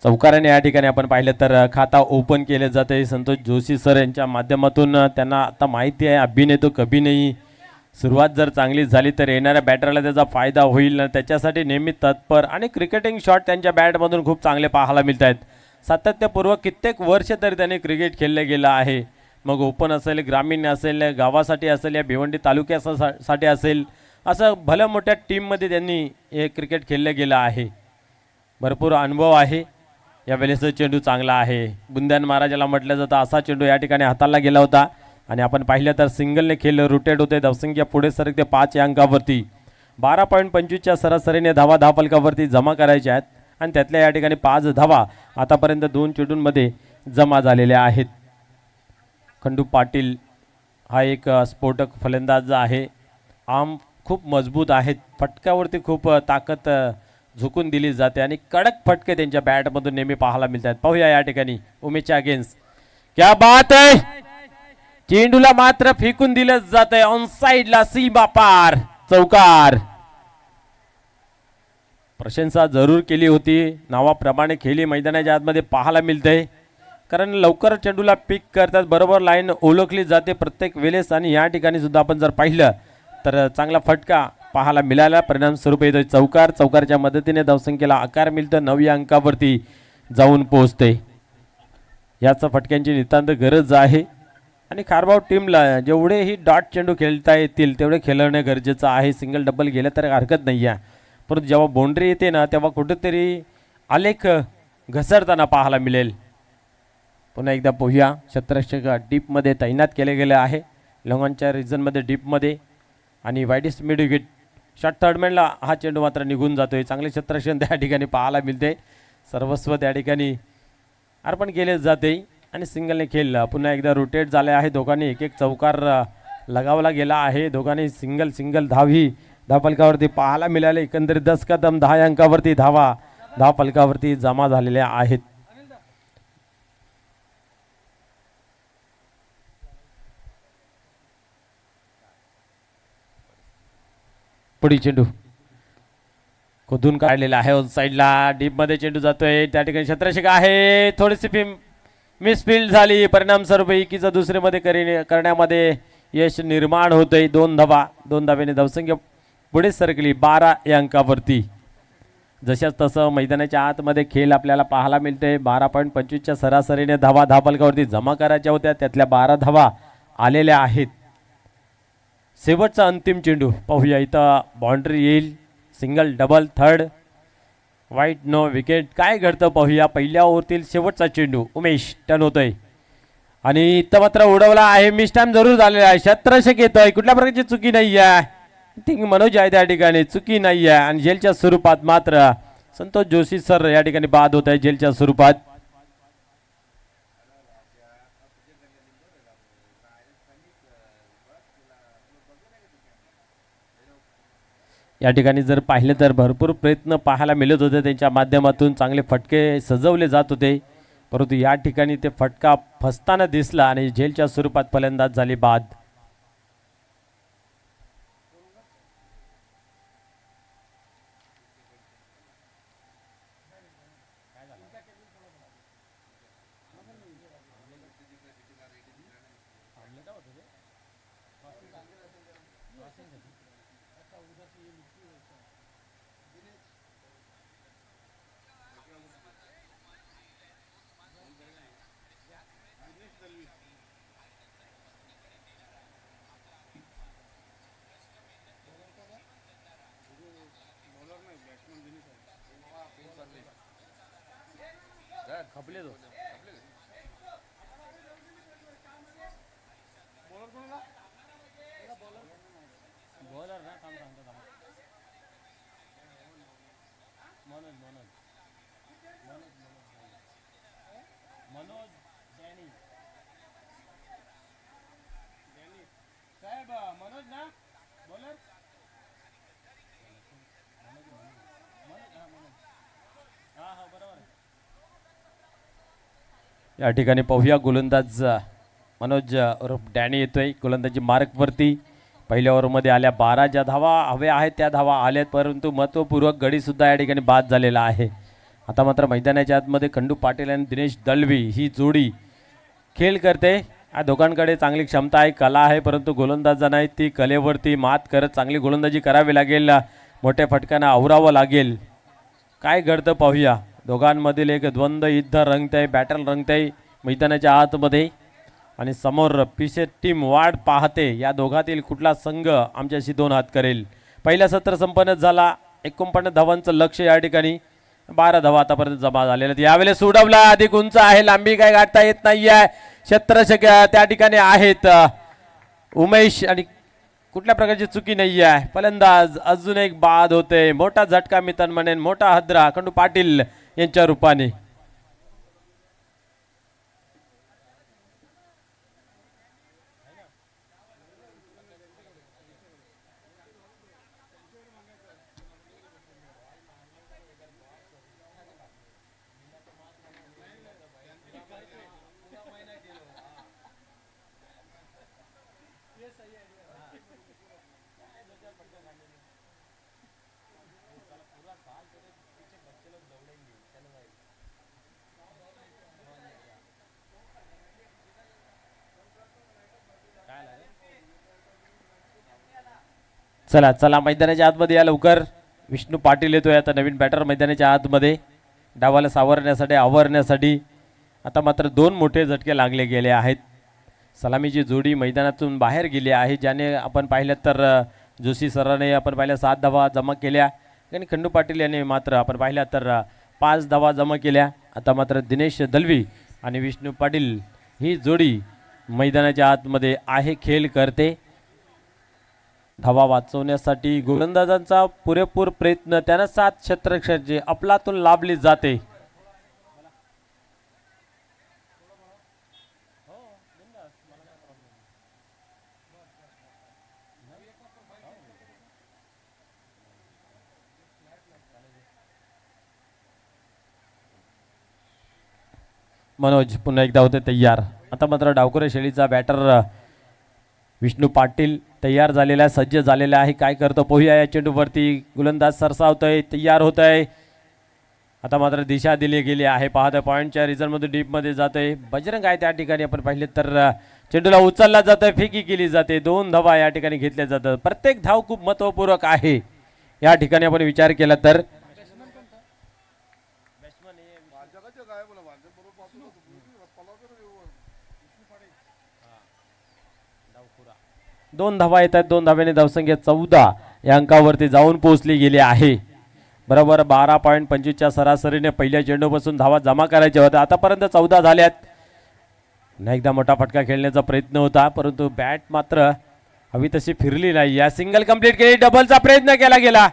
A: चौकाराने या ठिकाणी आपण पाहिलं तर खाता ओपन केले जाते. संतोष जोशी सर यांच्या माध्यमातून त्यांना आता माहिती आहे अभिनय तो कभी नाही. सुरुवात जर चांगली झाली तर येणाऱ्या बॅटरला त्याचा फायदा होईल, त्याच्यासाठी नेहमी तत्पर आणि क्रिकेटिंग शॉट त्यांच्या बॅटमधून खूप चांगले पाहायला मिळत आहेत. सातत्यपूर्वक कित्येक वर्ष तरी त्यांनी क्रिकेट खेळलं गेलं आहे. मग ओपन असेल, ग्रामीण असेल, गावासाठी असेल, या भिवंडी तालुक्यासाठी असेल, असं भल्या मोठ्या टीममध्ये त्यांनी हे क्रिकेट खेळलं गेलं आहे. भरपूर अनुभव आहे. या वेळेचा चेंडू चांगला आहे. बुंद्यान महाराजाला म्हटलं जातं असा चेंडू या ठिकाणी हाताला गेला होता आणि आपण पाहिलं तर सिंगलने खेळ रोटेट होते. धावसंख्या पुढे सरकते 5 अंकावरती. 12.25च्या सरासरीने धावा धावफलकावरती जमा करायच्या आहेत आणि त्यातल्या या ठिकाणी 5 धावा आतापर्यंत 2 चेंडूंमध्ये जमा झालेल्या आहेत. खंडू पाटील हा एक स्फोटक फलंदाज आहे. आर्म खूप मजबूत आहेत, फटक्यावरती खूप ताकद झुकून दिली जाते आणि कडक फटके त्यांच्या बॅटमधून नेहमी पाहायला मिळतात. पाहूया या ठिकाणी उमेशच्या अगेन्स्ट, क्या बात आहे. चेंडूला मात्र फेकून दिलं जात आहे ऑन साइडला, सीमा पार, चौकार. प्रशंसा जरूर केली होती, नावाप्रमाणे खेळी मैदानाच्या आतमध्ये पाहायला मिळते, कारण लवकर चेंडूला पिक करतात, बरोबर लाईन ओळखली जाते प्रत्येक वेळेस. आणि या ठिकाणी सुद्धा आपण जर पाहिलं तर चांगला फटका पाहायला मिळाला, परिणाम स्वरूप येतोय चौकार. चौकारच्या मदतीने धावसंख्येला आकार मिळतो, 9 अंकावरती जाऊन पोहोचते. याचा फटक्यांची नितांत गरज आहे आणि खारबाव टीमला जेवढेही डॉट चेंडू खेळता येतील तेवढे खेळणं गरजेचं आहे. सिंगल डबल गेलं तर हरकत नाही आहे, परंतु जेव्हा बाउंड्री येते ना तेव्हा कुठेतरी आलेख घसरताना पाहायला मिळेल. पुन्हा एकदा पोहूया. क्षेत्ररक्षक डीपमध्ये तैनात केले गेले आहे, लॉंगॉनच्या रिजनमध्ये डीपमध्ये, आणि वाईडिस्ट मिड विकेट शॉर्ट थर्डमॅनला हा चेंडू मात्र निघून जातोय. चांगले क्षेत्ररक्षण त्या ठिकाणी पाहायला मिळते, सर्वस्व त्या ठिकाणी अर्पण केले जाते आणि सिंगलने खेळ पुन्हा एकदा रोटेट झाले आहे. दोघांनी एक चौकार लगावला गेला आहे. दोघांनी सिंगल सिंगल धावी धावफलकावरती पाहायला मिळाले. एकंदरीत 10 कदम 10 अंकावरती धावा धावफलकावरती जमा झालेल्या आहेत. पुढील चेंडू खोदून काढलेला आहे ऑन साईडला, डीपमध्ये चेंडू जातोय. त्या ठिकाणी क्षेत्ररक्षक आहे, थोडीशी मिसफील्ड झाली, परिणाम स्वरूप एकीचा दुसरीमध्ये करण्यामध्ये यश निर्माण होतंय. 2 धावेने धावसंख्या पुढे सरकली 12 या अंकावरती. जशाच तसं मैदानाच्या आतमध्ये खेळ आपल्याला पाहायला मिळते. 12.25च्या सरासरीने धावा धावफलकावरती जमा करायच्या होत्या, त्यातल्या 12 धावा आलेल्या आहेत. शेवटचा अंतिम चेंडू पाहूया. इथं बाउंड्री येईल, सिंगल डबल थर्ड वाईट नो विकेट. काय घडतं पाहूया. पहिल्या ओव्हरतील शेवटचा चेंडू उमेश टर्न होतोय आणि इथं मात्र उडवला आहे, मिस टाइम जरूर झालेला आहे. क्षेत्ररक्षक येतोय, कुठल्या प्रकारची चुकी नाही आहे, थिंक मनोज आहे त्या ठिकाणी, चुकी नाही आहे. आणि जेलच्या स्वरूपात मात्र संतोष जोशी सर या ठिकाणी बाद होत आहे जेलच्या स्वरूपात. या ठिकाणी जर पाहिलं तर भरपूर प्रयत्न पाहायला मिळत होते त्यांच्या माध्यमातून, चांगले फटके सजवले जात होते, परंतु या ठिकाणी ते फटका फसताना दिसला आणि झेलच्या स्वरूपात फलंदाज झाले बाद. या ठिकाणी पाहूया गोलंदाज मनोज उर्फ डॅनी येतोय गोलंदाजी मार्कवरती. पहिल्या ओव्हरमध्ये आल्या 12 ज्या धावा हव्या आहेत त्या धावा आल्यात, परंतु महत्त्वपूर्वक गडी सुद्धा या ठिकाणी बाद झालेला आहे. आता मात्र मैदानाच्या आतमध्ये खंडू पाटील आणि दिनेश दळवी ही जोडी खेळ करते. या दोघांकडे चांगली क्षमता आहे, कला आहे, परंतु गोलंदाजांना ती कलेवरती मात करत चांगली गोलंदाजी करावी लागेल. मोठ्या फटक्यानं आवरावं लागेल. काय घडतं पाहूया. दोघांमधील एक द्वंद्व युद्ध रंगतंय, बॅटल रंगतंय मैदानाच्या आतमध्ये आणि समोर पीसेट टीम वाट पाहते या दोघातील कुठला संघ आमच्याशी 2 हात करेल. पहिला सत्र संपन्न झाला. 49 धावांचं लक्ष या ठिकाणी 12 धावा आतापर्यंत जमा झालेल्या. यावेळेस सोडवला, अधिक उंच आहे, लांबी काय गाठता येत नाही आहे. क्षेत्ररक्षक त्या ठिकाणी आहेत उमेश आणि कुठल्या प्रकारची चुकी नाही आहे. फलंदाज अजून एक बाद होते. मोठा झटका मी तर म्हणेन, मोठा हदरा खंडू पाटील यांच्या रूपाने. चला चला मैदानाच्या आतमध्ये या लवकर. विष्णू पाटील येतोय आता नवीन बॅटर मैदानाच्या आतमध्ये डावाला सावरण्यासाठी आवरण्यासाठी. आता मात्र 2 मोठे झटके लागले गेले आहेत. सलामीची जोडी मैदानातून बाहेर गेली आहे, ज्याने आपण पाहिलं तर जोशी सरांनी आपण पाहिल्या 7 धावा जमा केल्या आणि खंडू पाटील यांनी मात्र आपण पाहिल्या तर 5 धावा जमा केल्या. आता मात्र दिनेश दलवी आणि विष्णू पाटील ही जोडी मैदानाच्या आतमध्ये आहे, खेळ करते. धावा वाचवण्यासाठी गोलंदाजांचा पुरेपूर प्रयत्न, त्यांना 7 क्षेत्ररक्षकांची अपलातून लाभली जाते. मनोज पुन्हा एकदा होते तयार. आता मात्र डावखुरे शैलीचा बॅटर विष्णू पाटील तयार झालेला आहे, सज्ज झालेला आहे. काय करतो पाहूया. या चेंडूवरती गोलंदाज सरसावतोय, तयार होत आहे. आता मात्र दिशा दिली गेली आहे. पाहतोय पॉईंटच्या रिझल्टमध्ये डीपमध्ये जातोय. बजरंग आहे त्या ठिकाणी आपण पाहिले तर चेंडूला उचलला जातोय, फेकी केली जाते. 2 धावा या ठिकाणी घेतल्या जातात. प्रत्येक धाव खूप महत्त्वपूर्वक आहे या ठिकाणी आपण विचार केला तर. 2 धावा येतात. 2 धाव्याने धावसंख्या 14 या अंकावरती जाऊन पोहोचली गेली आहे. बरोबर 12.25च्या सरासरीने पहिल्या चेंडूपासून धावा जमा करायच्या होत्या. आतापर्यंत 14 झाल्यात. पुन्हा एकदा मोठा फटका खेळण्याचा प्रयत्न होता, परंतु बॅट मात्र हवी तशी फिरली नाही. या सिंगल कंप्लीट केली, डबलचा प्रयत्न केला गेला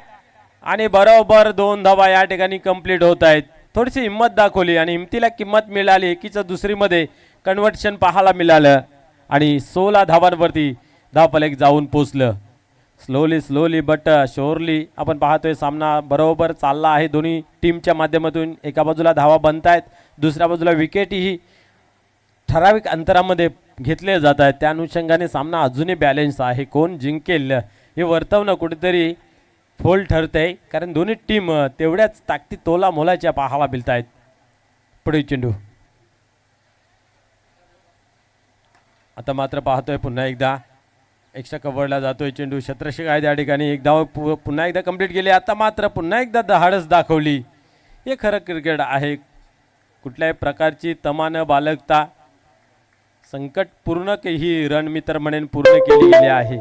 A: आणि बरोबर 2 धावा या ठिकाणी कंप्लीट होत आहेत. थोडीशी हिंमत दाखवली आणि हिमतीला किंमत मिळाली. एकीचं दुसरीमध्ये कन्व्हर्शन पाहायला मिळालं आणि 16 धावांवरती धावफलक जाऊन पोचलं. स्लोली बट शोरली आपण पाहतोय सामना बरोबर चालला आहे. दोन्ही टीमच्या माध्यमातून एका बाजूला धावा बनत आहेत, दुसऱ्या बाजूला विकेटही ठराविक अंतरामध्ये घेतले जात आहेत. त्या अनुषंगाने सामना अजूनही बॅलन्स आहे. कोण जिंकेल हे वर्तवणं कुठेतरी फोल ठरते, कारण दोन्ही टीम तेवढ्याच ताकदी तोला मोलाच्या पाहायला मिळत आहेत. पुढे चेंडू आता मात्र पाहतोय पुन्हा एकदा एक्स्ट्रा कव्हरला जातोय चेंडू. क्षेत्ररक्षक आहे त्या ठिकाणी. एक धाव पुन्हा एकदा कंप्लीट केली. आता मात्र पुन्हा एकदा धाडस दाखवली. हे खरं क्रिकेट आहे. कुठल्याही प्रकारची तमा न बाळगता संकटपूर्ण ही रन मी तर म्हणेन पूर्ण केली गेली आहे.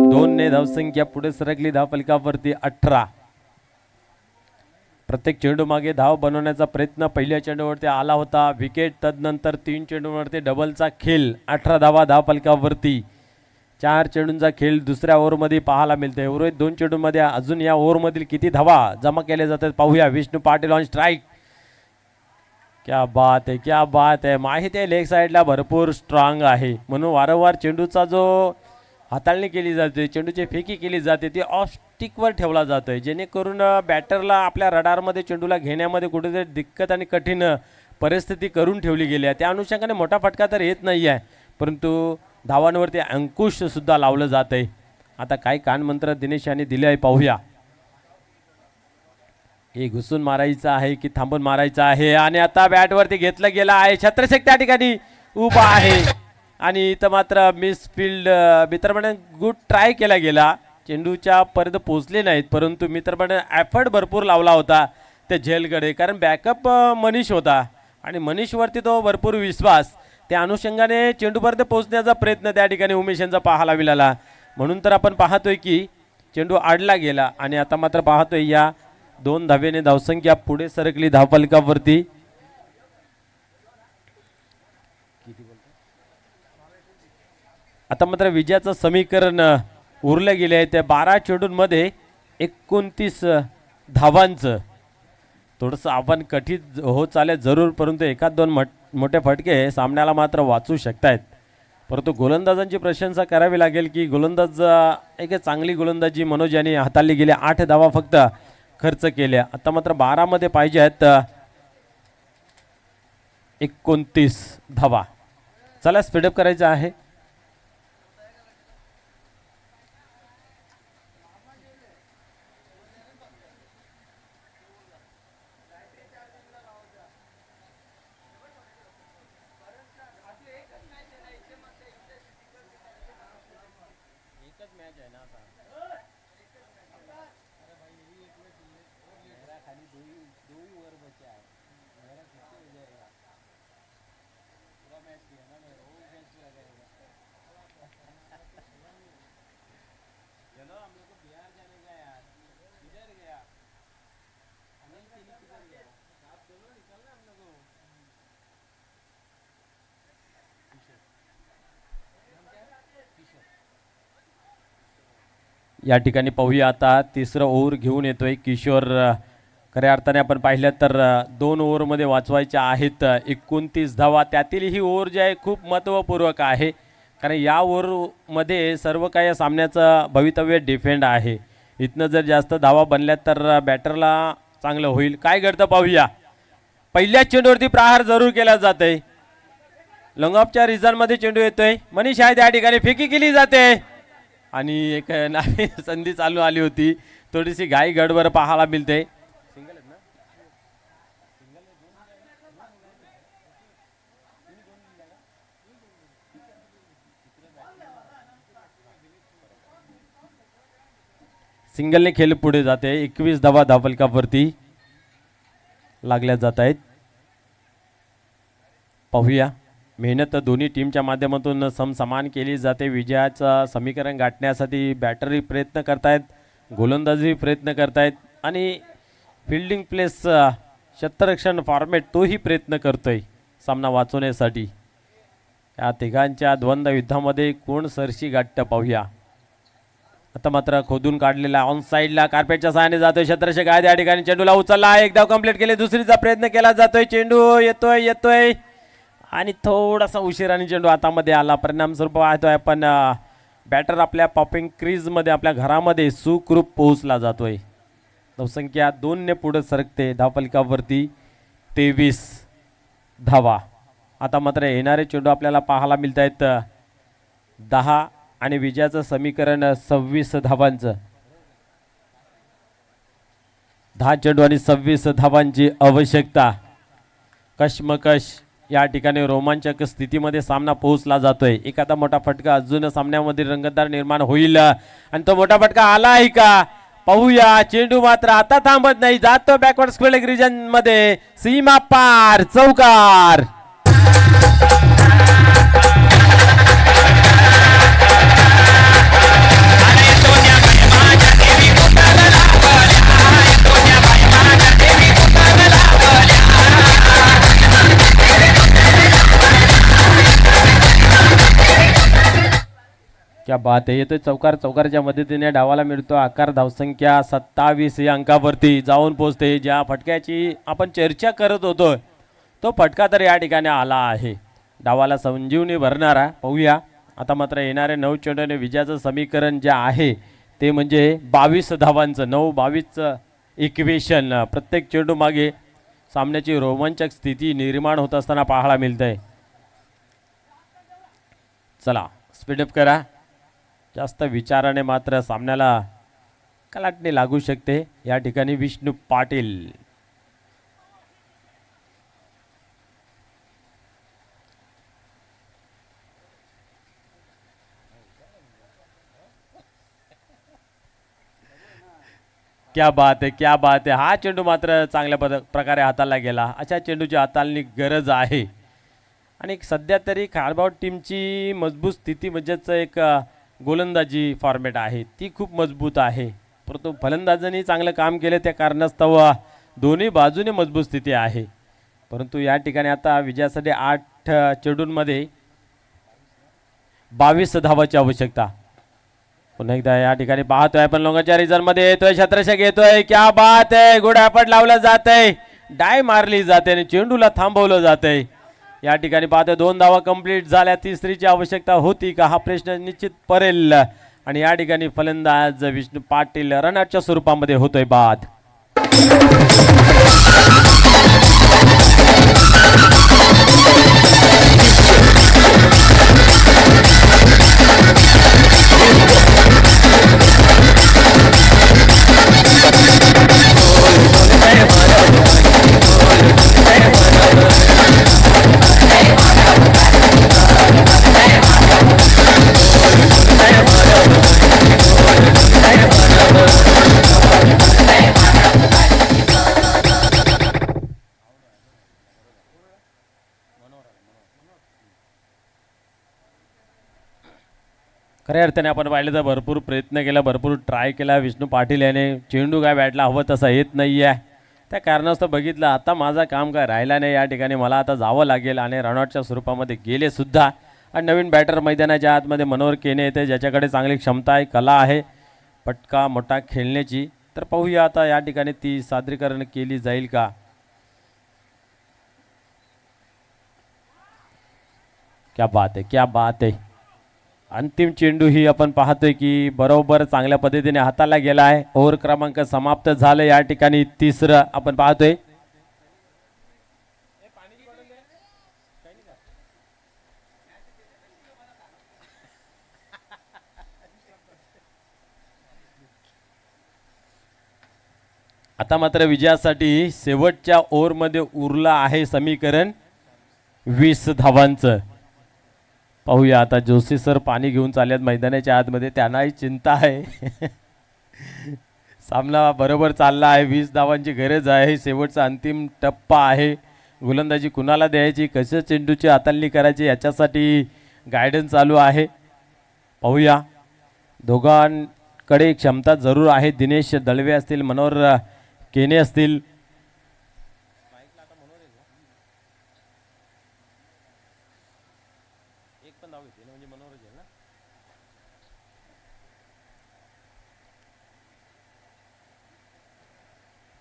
A: 2 ने धावसंख्या पुढे सरकली धावफलकावरती 18. प्रत्येक चेंडू मागे धाव बनवण्याचा प्रयत्न पहिल्या चेंडूवरती आला होता, विकेट. तदनंतर 3 चेंडूवरती डबलचा खेळ, 18 धावा धाव फलकावरती. 4 चेंडूंचा खेळ दुसऱ्या ओव्हरमध्ये पाहायला मिळते. उर्वरित 2 चेंडूंमध्ये अजून या ओव्हरमधील किती धावा जमा केल्या जातात पाहूया. Vishnu Patil on strike. क्या बात आहे, क्या बात आहे. माहिती आहे लेग साईडला भरपूर स्ट्रॉंग आहे, म्हणून वारंवार चेंडूचा जो हाताळणी केली जाते, चेंडूची फेकी केली जाते, ती ऑफ स्टिकवर ठेवला जातोय, जेणेकरून बॅटरला आपल्या रडारमध्ये चेंडूला घेण्यामध्ये कुठेतरी दिक्कत आणि कठीण परिस्थिती करून ठेवली गेली आहे. त्या अनुषंगाने मोठा फटका तर येत नाही आहे, परंतु धावांवरती अंकुश सुद्धा लावलं जात आहे. आता काय कानमंत्र दिनेश यांनी दिले आहे पाहूया. हे घुसून मारायचं आहे की थांबून मारायचं आहे, आणि आता बॅटवरती घेतलं गेलं आहे. छत्रशेख त्या ठिकाणी उभा आहे आणि इथं मात्र मिस फील्ड. मित्रमंडळ गुड ट्राय केला गेला, चेंडूच्या पर्यंत पोहोचले नाहीत, परंतु मित्रमंडळ एफर्ट भरपूर लावला होता त्या झेलकडे, कारण बॅकअप मनीष होता आणि मनीषवरती तो भरपूर विश्वास. त्या अनुषंगाने चेंडूपर्यंत पोहोचण्याचा प्रयत्न त्या ठिकाणी उमेश यांचा पाहायला मिळाला. म्हणून तर आपण पाहतोय की चेंडू आडला गेला आणि आता मात्र पाहतोय या 2 धावेने धावसंख्या पुढे सरकली धावफलकावरती. आता मात्र विजयाचं समीकरण उरलं गेले आहे. त्या 12 चेंडूंमध्ये 29 धावांचं थोडंसं आव्हान कठीण होत चालेल जरूर, परंतु एखाद 2 मोठे फटके सामन्याला मात्र वाचू शकतायत. परंतु गोलंदाजांची प्रशंसा करावी लागेल की गोलंदाज एक चांगली गोलंदाजी मनोज यांनी हाताळली गेली. 8 धावा फक्त खर्च केल्या. आता मात्र 12 मध्ये पाहिजे आहेत 29 धावा. चला स्पीडअप करायचं आहे. या ठिकाणी पाहूया आता तिसरं ओव्हर घेऊन येतोय किशोर. खऱ्या अर्थाने आपण पाहिलं तर 2 ओव्हरमध्ये वाचवायच्या आहेत 29 धावा. त्यातील ही ओव्हर जी आहे खूप महत्त्वपूर्वक आहे, कारण या ओव्हरमध्ये सर्व काही सामन्याचं भवितव्य डिफेंड आहे. इथनं जर जास्त धावा बनल्या तर बॅटरला चांगलं होईल. काय घडतं पाहूया. पहिल्याच चेंडूवरती प्रहार जरूर केला जातोय. लॉंगऑफच्या रिझनमध्ये चेंडू येतोय. मनीष आहे त्या ठिकाणी फेकी केली जाते आणि एक नावी संधी चालू आली होती, थोडीशी घाई गडबड पाहायला मिळते. सिंगलने खेळ पुढे जाते. 21 धावा धावफलकावरती लागल्या जात आहेत. पाहूया. मेहनत दोन्ही टीमच्या माध्यमातून समसमान केली जाते. विजयाचं समीकरण गाठण्यासाठी बॅटरी प्रयत्न करतायत, गोलंदाजी प्रयत्न करतायत आणि फिल्डिंग प्लेस क्षेत्ररक्षण फॉर्मॅट तोही प्रयत्न करतोय सामना वाचवण्यासाठी. या तिघांच्या द्वंद्व युद्धामध्ये कोण सरशी गाठतं पाहूया. आता मात्र खोदून काढलेला ऑन साईडला कार्पेटच्या सहाय्याने जातोय. छत्रशेख आहे त्या ठिकाणी चेंडूला उचलला, एक धाव कंप्लीट केले. दुसरीचा प्रयत्न केला जातोय. चेंडू येतोय आणि थोडासा उशिराने चेंडू हातामध्ये आला. परिणाम स्वरूप पाहतोय आपण बॅटर आपल्या पॉपिंग क्रीजमध्ये आपल्या घरामध्ये सुखरूप पोहोचला जातोय. धावसंख्या 2 ने पुढे सरकते. धावफलकावरती 23 धावा. आता मात्र येणारे चेंडू आपल्याला पाहायला मिळत आहेत 10 आणि विजयाचं समीकरण 26 धावांचं. 10 चेंडू आणि 26 धावांची आवश्यकता. कशमकश या ठिकाणी रोमांचक स्थितीमध्ये सामना पोहोचला जातोय. एखादा मोठा फटका अजून सामन्यामध्ये रंगतदार निर्माण होईल आणि तो मोठा फटका आला आहे का पाहूया. चेंडू मात्र आता थांबत नाही, जातो बॅकवर्ड स्क्वेअर रिजन मध्ये. सीमा पार, चौकार. क्या बात आहे. येतोय चौकार. चौकारच्या मदतीने डावाला मिळतो आकार. धावसंख्या 27 या अंकावरती जाऊन पोहोचते. ज्या फटक्याची आपण चर्चा करत होतो तो फटका तर या ठिकाणी आला आहे. डावाला संजीवनी भरणारा. पाहूया आता मात्र येणारे 9 चेंडूने विजयाचं समीकरण जे आहे ते म्हणजे 22 धावांचं. 9-22चं इक्वेशन. प्रत्येक चेंडू मागे सामन्याची रोमांचक स्थिती निर्माण होत असताना पाहायला मिळतंय. चला स्पीडअप करा. जास्त विचाराने मात्र सामन्याला कलाटणी लागू शकते. या ठिकाणी विष्णू पाटील. क्या बात आहे, क्या बात आहे. हा चेंडू मात्र चांगल्या प्रकारे हाताळला गेला. अशा चेंडूची हाताळणी गरज आहे. आणि सध्या तरी खारबाव टीमची मजबूत स्थिती म्हणजेच एक गोलंदाजी फॉर्मॅट आहे ती खूप मजबूत आहे. परंतु फलंदाजांनी चांगलं काम केलं त्या कारणास्तव दोन्ही बाजूने मजबूत स्थिती आहे. परंतु या ठिकाणी आता विजयासाठी 8 चेंडूंमध्ये 22 धावाची आवश्यकता. पुन्हा एकदा या ठिकाणी पाहतोय आपण लोंगाच्या रिझनमध्ये येतोय. छत्रशा घेतोय. क्या बात आहे. गुड ॲपट लावलं जात आहे. डाय मारली जाते आणि चेंडूला थांबवलं जात आहे. या ठिकाणी पाहतोय 2 धावा कंप्लीट झाल्या. तिसरीची आवश्यकता होती का हा प्रश्न निश्चित पडेल. आणि या ठिकाणी फलंदाज विष्णू पाटील रनआउटच्या स्वरूपामध्ये होतोय बाद. खऱ्या अर्थाने आपण पाहिलं तर भरपूर प्रयत्न केला, भरपूर ट्राय केला विष्णू पाटील याने. चेंडू काय बॅटला हवं तसा येत नाही आहे. त्या कारणास्तव बघितलं आता माझा काम काय राहिला नाही. या ठिकाणी मला आता जावं लागेल आणि रनआउटच्या स्वरूपामध्ये गेले सुद्धा. आणि नवीन बॅटर मैदानाच्या आतमध्ये मनोहर केने येते ज्याच्याकडे चांगली क्षमता आहे, कला आहे पटका मोठा खेळण्याची. तर पाहूया आता या ठिकाणी ती सादरीकरण केली जाईल का. क्या बात आहे, क्या बात आहे. अंतिम चेंडू ही आपण पाहतोय की बरोबर चांगल्या पद्धतीने हाताला गेला आहे. ओव्हर क्रमांक समाप्त झालं. या ठिकाणी तिसरं आपण पाहतोय. आता मात्र विजयासाठी शेवटच्या ओव्हरमध्ये उरलं आहे समीकरण 20 धावांचं. पाहूया आता जोशी सर पाणी घेऊन चालल्यात मैदानाच्या आतमध्ये. त्यांनाही चिंता आहे. सामना बरोबर चालला आहे. 20 धावांची गरज आहे. शेवटचा अंतिम टप्पा आहे. गोलंदाजी कुणाला द्यायची, कशा चेंडूची हाताळणी करायची याच्यासाठी गायडन्स चालू आहे. पाहूया दोघांकडे क्षमता जरूर आहे. दिनेश दळवे असतील, मनोहर केने असतील. म्हणजे मनोहर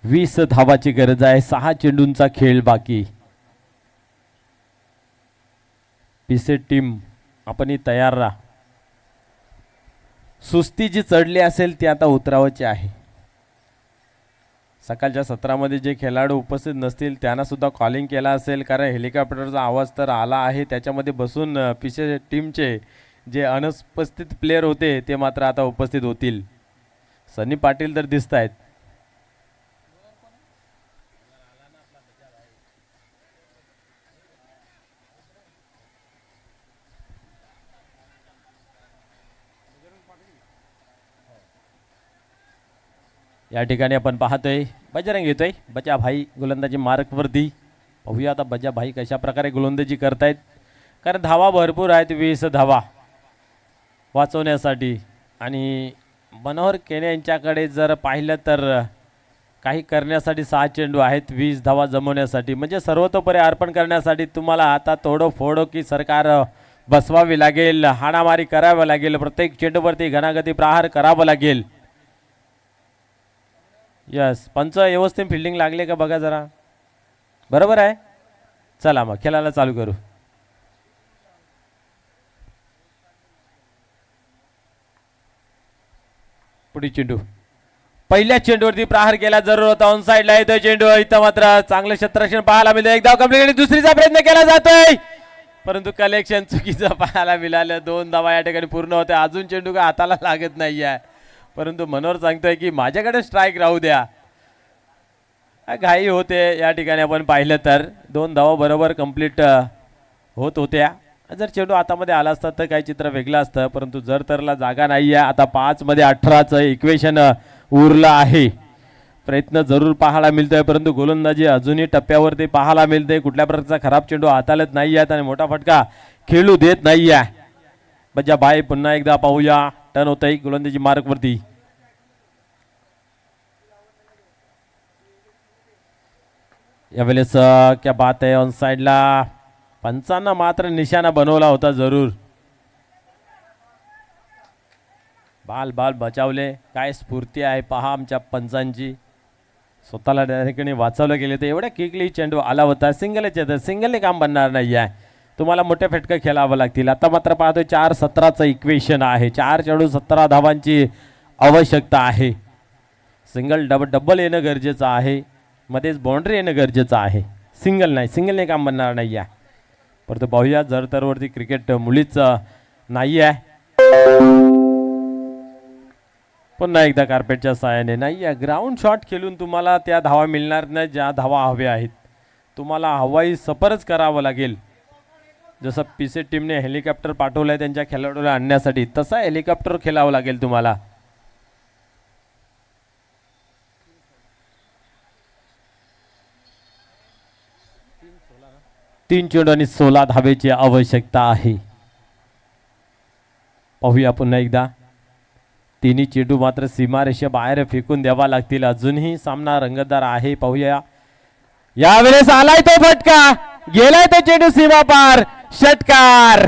A: 20 धावाची गरज आहे. 6 चेंडूंचा खेळ बाकी. पिसे टीम आपण तयार राहा. सुस्ती जी चढली असेल ती आता उतरावायची आहे. सकाळच्या सत्रामध्ये जे खेळाडू उपस्थित नसतील त्यांना सुद्धा कॉलिंग केला असेल, कारण हेलिकॉप्टरचा आवाज तर आला आहे. त्याच्यामध्ये बसून पिसे टीमचे जे अनुपस्थित प्लेयर होते ते मात्र आता उपस्थित होतील. सनी पाटील तर दिसत आहेत. या ठिकाणी आपण पाहतोय बजरंग येतोय. बजा भाई गोलंदाजी मार्कवरती. पाहूया आता बजा भाई कशा प्रकारे गोलंदाजी करतायत, कारण धावा भरपूर आहेत. 20 धावा वाचवण्यासाठी. आणि मनोहर केने यांच्याकडे जर पाहिलं तर काही करण्यासाठी 6 चेंडू आहेत. 20 धावा जमवण्यासाठी म्हणजे सर्वतोपरी अर्पण करण्यासाठी तुम्हाला आता तोडो फोडो की सरकार बसवावी लागेल, हाणामारी करावं लागेल, प्रत्येक चेंडूवरती घणागती प्रहार करावं लागेल. यस, पंच व्यवस्थित फिल्डिंग लागले का बघा जरा. बरोबर आहे. चला मग खेळायला चालू करू. पुढे चेंडू, पहिल्या चेंडूवरती प्रहार केला जरूर होता. ऑन साइडला येतोय चेंडू. इथं मात्र चांगलं क्षेत्ररक्षण पाहायला मिळतं. एक धाव कंप्लीट, दुसरीचा प्रयत्न केला जातोय परंतु कलेक्शन चुकीचं पाहायला मिळालं. 2 धावा या ठिकाणी पूर्ण होत्या. अजून चेंडू का हाताला लागत नाही आहे, परंतु मनोहर सांगतोय की माझ्याकडे स्ट्राईक राहू द्या. घाई होते या ठिकाणी. आपण पाहिलं तर 2 धावा बरोबर कंप्लीट होत होत्या. जर चेंडू हातामध्ये आला असता तर काही चित्र वेगळं असतं, परंतु जर तरला जागा नाही आहे. आता 5 मध्ये 18चं इक्वेशन उरलं आहे. प्रयत्न जरूर पाहायला मिळतोय, परंतु गोलंदाजी अजूनही टप्प्यावरती पाहायला मिळते. कुठल्या प्रकारचा खराब चेंडू हाताळत नाही आहेत आणि मोठा फटका खेळू देत नाही आहे. बज्जा बाय पुन्हा एकदा पाहूया. टर्न होत आहे गोलंदाजी मार्कवरती. यावेळेस क्या बात आहे, ऑन साइडला पंचांना मात्र निशाणा बनवला होता जरूर. बाल बाल बचावले. काय स्फूर्ती आहे पहा आमच्या पंचांची. स्वतःला त्या ठिकाणी वाचवलं गेले तर एवढ्या क्विकली चेंडू आला होता. सिंगलच येतं, सिंगलने काम बनणार नाही आहे. तुम्हाला मोठे फटके खेळावं लागतील. आता मात्र पाहतोय 4-17चं इक्वेशन आहे. 4 चेंडू 17 धावांची आवश्यकता आहे. सिंगल डबल येणं गरजेचं आहे, मध्येच बाउंड्री येणं गरजेचं आहे. सिंगल नाही, सिंगलने काम बनणार नाही आहे. परंतु पाहूया जर तरवरती क्रिकेट मुळीच नाही आहे. पुन्हा एकदा कार्पेटच्या साहाय्याने नाही आहे. ग्राउंड शॉट खेळून तुम्हाला त्या धावा मिळणार नाही ज्या धावा हव्या आहेत. तुम्हाला हवाई सफरच करावं लागेल. जसं पीसी टीमने हेलिकॉप्टर पाठवलंय त्यांच्या खेळाडूला आणण्यासाठी, तसा हेलिकॉप्टर खेळावं लागेल तुम्हाला. तीन चेंडू आणि 16 धावेची आवश्यकता आहे. पाहूया पुन्हा एकदा. तिन्ही चेंडू मात्र सीमारेषे बाहेर फेकून द्यावा लागतील. अजूनही सामना रंगतदार आहे. पाहूया यावेळेस आलाय तो फटका, गेलाय तो चेंडू सीमा पार. षटकार.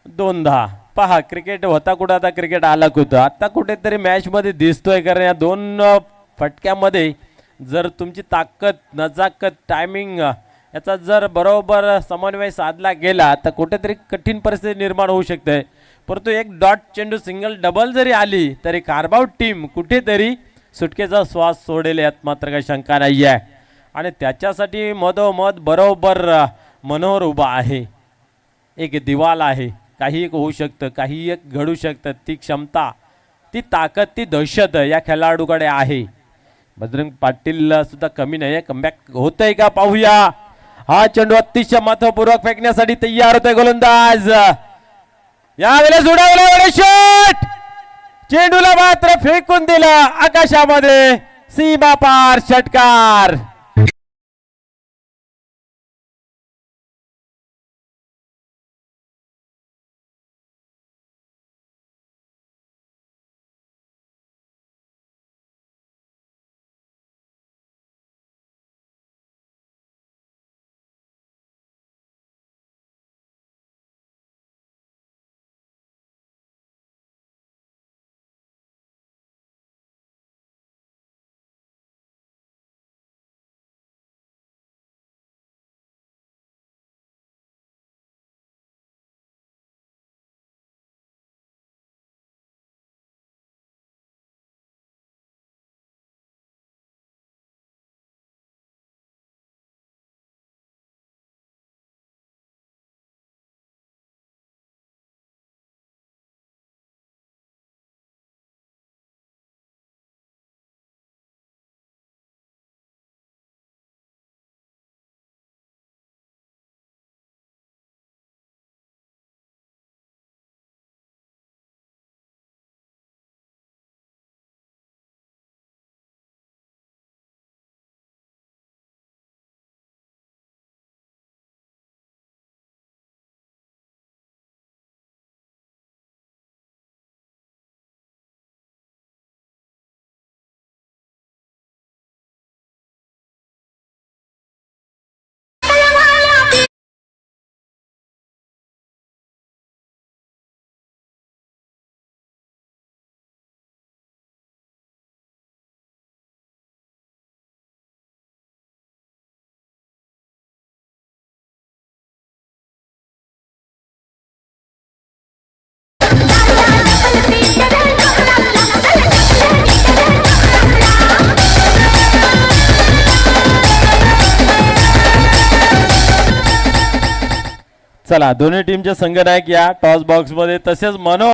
A: दोनदा पहा क्रिकेट होता कुठं, आता क्रिकेट आला कुठं. आता कुठेतरी मॅच मध्ये दिसतोय, कारण या 2 फटक्यामध्ये जर तुमची ताकद, नजाकत, टायमिंग याचा जर बरोबर समन्वय साधला गेला तर कुठेतरी कठीण परिस्थिती निर्माण होऊ शकते. परंतु एक डॉट चेंडू सिंगल डबल जरी आली तरी कारभाऊ टीम कुठेतरी सुटकेचा श्वास सोडेल यात मात्र काही शंका नाही आहे. आणि त्याच्यासाठी मधोमध बरोबर मनोहर उभा आहे. एक दिवाल आहे. काही एक होऊ शकतं, काही एक घडू शकतं. ती क्षमता, ती ताकद, ती दहशत या खेळाडूकडे आहे. बजरंग पाटील सुद्धा कमी नाही आहे. कमबॅक होतंय का पाहूया. हा चेंडू अतिशय महत्वपूर्वक फेकण्यासाठी तयार होतोय गोलंदाज. यावेळेस उडवला शॉट, चेंडूला मात्र फेकून दिला आकाशामध्ये. सीमा पार षटकार. चला दोन्ही टीमचे संघनायक या टॉस बॉक्स मध्ये तसेच